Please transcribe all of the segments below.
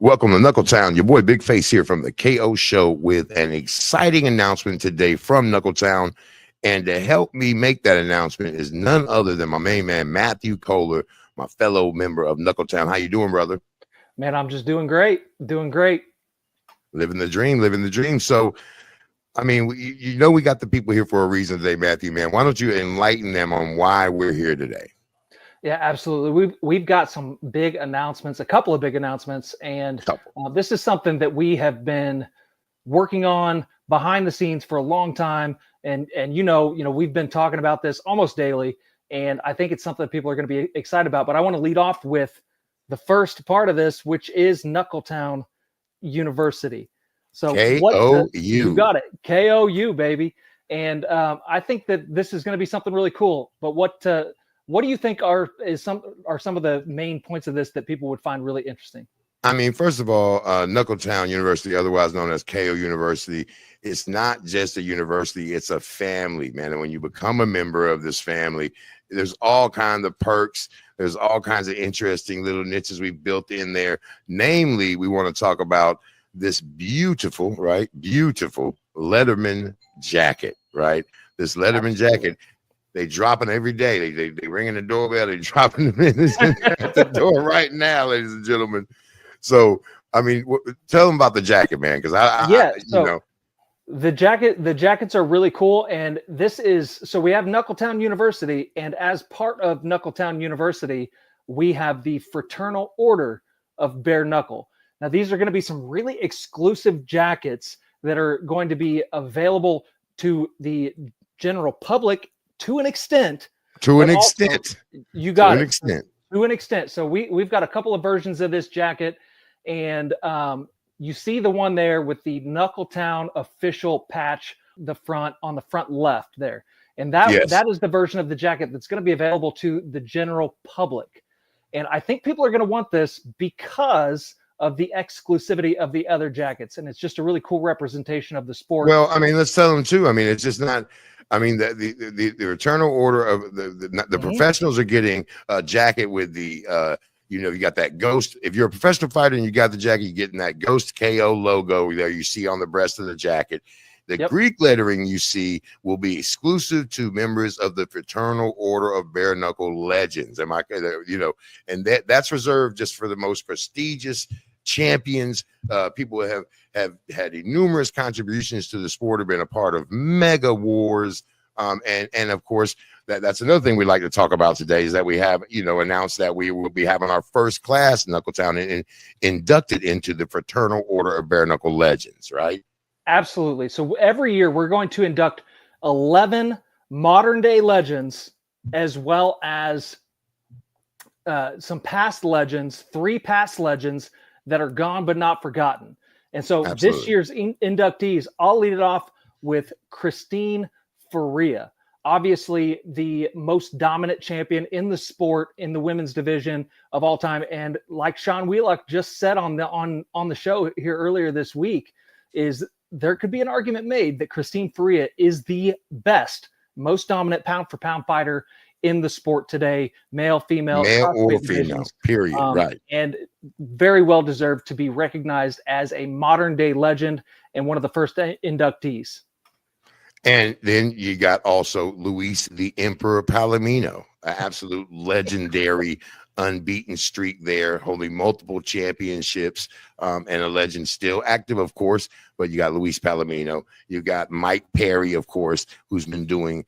Welcome to Knuckletown. Your boy Big Face here from the KO Show with an exciting announcement today from Knuckletown. And to help me make that announcement is none other than my main man, Matthew Kohler, my fellow member of Knuckletown. How you doing, brother? Man, I'm just doing great. Doing great. Living the dream, living the dream. So, I mean, you know we got the people here for a reason today, Matthew, man. Why don't you enlighten them on why we're here today? Yeah, absolutely. We've got some big announcements, a couple of big announcements, and this is something that we have been working on behind the scenes for a long time. And you know, we've been talking about this almost daily, and I think it's something that people are going to be excited about. But I want to lead off with the first part of this, which is Knuckletown University. So KOU. You got it, KOU, baby. And I think that this is going to be something really cool. But what do you think are some of the main points of this that people would find really interesting? I mean, first of all, Knuckletown University, otherwise known as KO University, it's not just a university, it's a family, man. And when you become a member of this family, there's all kinds of perks. There's all kinds of interesting little niches we've built in there. Namely, we want to talk about this beautiful Letterman jacket, right? This Letterman jacket. They dropping every day. They ringing the doorbell. They dropping them in at the door right now, ladies and gentlemen. So, I mean, tell them about the jacket, man, because the jackets are really cool. And so we have Knuckletown University, and as part of Knuckletown University, we have the Fraternal Order of Bare-Knuckle. Now, these are going to be some really exclusive jackets that are going to be available to the general public to an extent. To an extent. You got it. To an extent. So we've got a couple of versions of this jacket, and you see the one there with the Knuckletown official patch, on the front left there. And that is the version of the jacket that's going to be available to the general public. And I think people are going to want this because of the exclusivity of the other jackets. And it's just a really cool representation of the sport. Well, I mean, let's tell them too. I mean, it's just not, I mean, the Fraternal Order of the professionals are getting a jacket with the, you got that ghost. If you're a professional fighter and you got the jacket, you're getting that ghost KO logo there you see on the breast of the jacket. The Greek lettering you see will be exclusive to members of the Fraternal Order of Bare-Knuckle Legends. And that's reserved just for the most prestigious champions. People have had numerous contributions to the sport, have been a part of mega wars. And of course, that's another thing we'd like to talk about today is that we have, announced that we will be having our first class in Knuckletown and inducted into the Fraternal Order of Bare-Knuckle Legends, right? Absolutely. So every year we're going to induct 11 modern day legends, as well as some past legends, 3 past legends that are gone but not forgotten. And so This year's inductees, I'll lead it off with Christine Faria, obviously the most dominant champion in the sport in the women's division of all time. And like Sean Wheelock just said on the show here earlier this week, is there could be an argument made that Christine Faria is the best, most dominant pound for pound fighter in the sport today, male or female, period. Right. And very well deserved to be recognized as a modern day legend and one of the first inductees. And then you got also Luis the Emperor Palomino, an absolute legendary unbeaten streak there, holding multiple championships, and a legend still active, of course. But you got Luis Palomino, you got Mike Perry, of course, who's been doing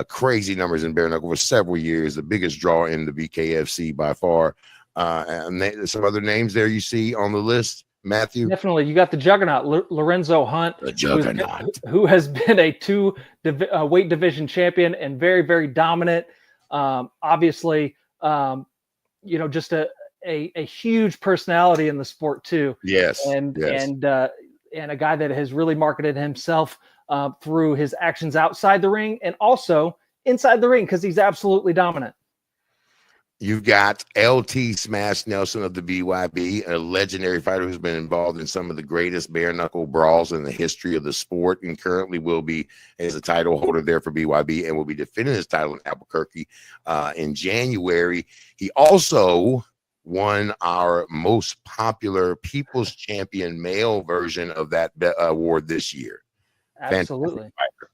crazy numbers in bare-knuckle for several years, the biggest draw in the BKFC by far. And some other names there you see on the list, Matthew. Definitely, you got the juggernaut Lorenzo Hunt, who has been a 2 weight division champion and very, very dominant. Obviously, just a huge personality in the sport too. Yes, and a guy that has really marketed himself through his actions outside the ring and also inside the ring because he's absolutely dominant. You've got LT Smash Nelson of the BYB, a legendary fighter who's been involved in some of the greatest bare-knuckle brawls in the history of the sport, and currently will be as a title holder there for BYB and will be defending his title in Albuquerque in January. He also won our most popular People's Champion male version of that award this year. Absolutely. Fighter,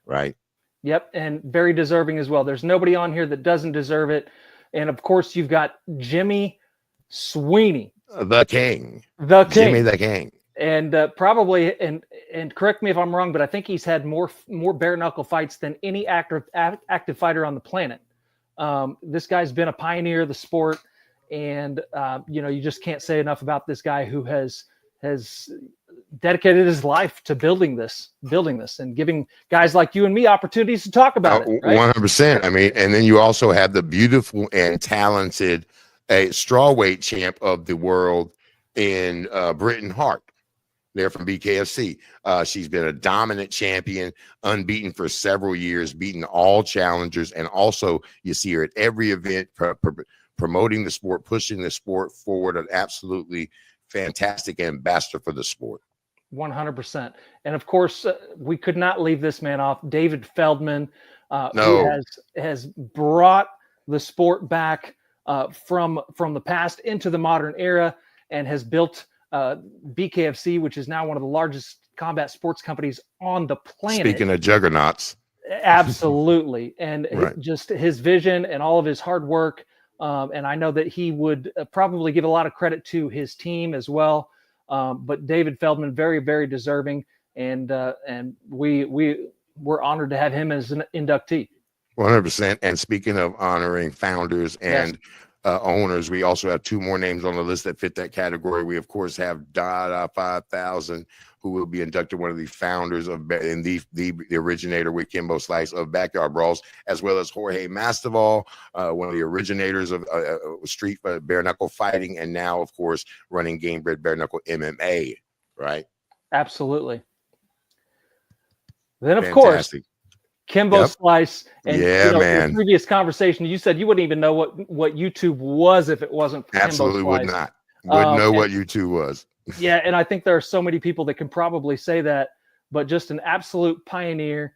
right? Yep, and very deserving as well. There's nobody on here that doesn't deserve it. And of course, you've got Jimmy Sweeney, the King, Jimmy the King, and probably and correct me if I'm wrong, but I think he's had more bare knuckle fights than any active fighter on the planet. This guy's been a pioneer of the sport, and you just can't say enough about this guy who has dedicated his life to building this and giving guys like you and me opportunities to talk about it. Right? 100%. I mean, and then you also have the beautiful and talented strawweight champ of the world in Britain Hart. They're from BKFC. She's been a dominant champion, unbeaten for several years, beating all challengers. And also you see her at every event, promoting the sport, pushing the sport forward, an absolutely fantastic ambassador for the sport. 100%. And of course, we could not leave this man off, David Feldman, who has brought the sport back from the past into the modern era and has built BKFC, which is now one of the largest combat sports companies on the planet. Speaking of juggernauts. Absolutely. And right. Just his vision and all of his hard work. And I know that he would probably give a lot of credit to his team as well. But David Feldman, very, very deserving. And we're honored to have him as an inductee. 100%. And speaking of honoring founders and owners, we also have two more names on the list that fit that category. We, of course, have Dada 5000, who will be inducted, one of the founders of and the originator with Kimbo Slice of Backyard Brawls, as well as Jorge Masvidal, one of the originators of street bare-knuckle fighting, and now, of course, running Game Bred Bare-Knuckle MMA, right? Absolutely. Then, of course, Kimbo Slice. And in the previous conversation, you said you wouldn't even know what YouTube was if it wasn't for Absolutely Kimbo Slice. Would not. Wouldn't know what YouTube was. Yeah, and I think there are so many people that can probably say that, but just an absolute pioneer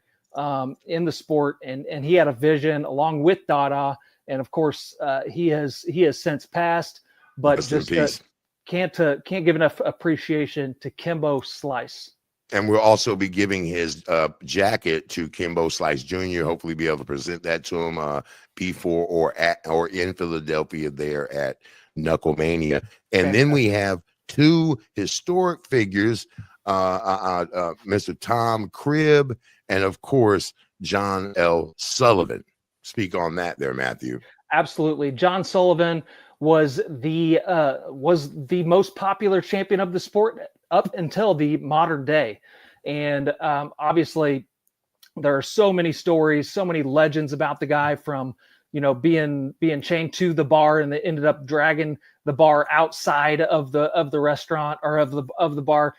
in the sport, and he had a vision along with Dada, and of course he has since passed, but just can't give enough appreciation to Kimbo Slice. And we'll also be giving his jacket to Kimbo Slice Jr. Hopefully be able to present that to him before or in Philadelphia there at Knucklemania. And then we have two historic figures, Mr. Tom Cribb and, of course, John L. Sullivan. Speak on that there, Matthew. Absolutely. John Sullivan was the most popular champion of the sport up until the modern day. And obviously there are so many stories, so many legends about the guy, from being chained to the bar, and they ended up dragging the bar outside of the restaurant or of the bar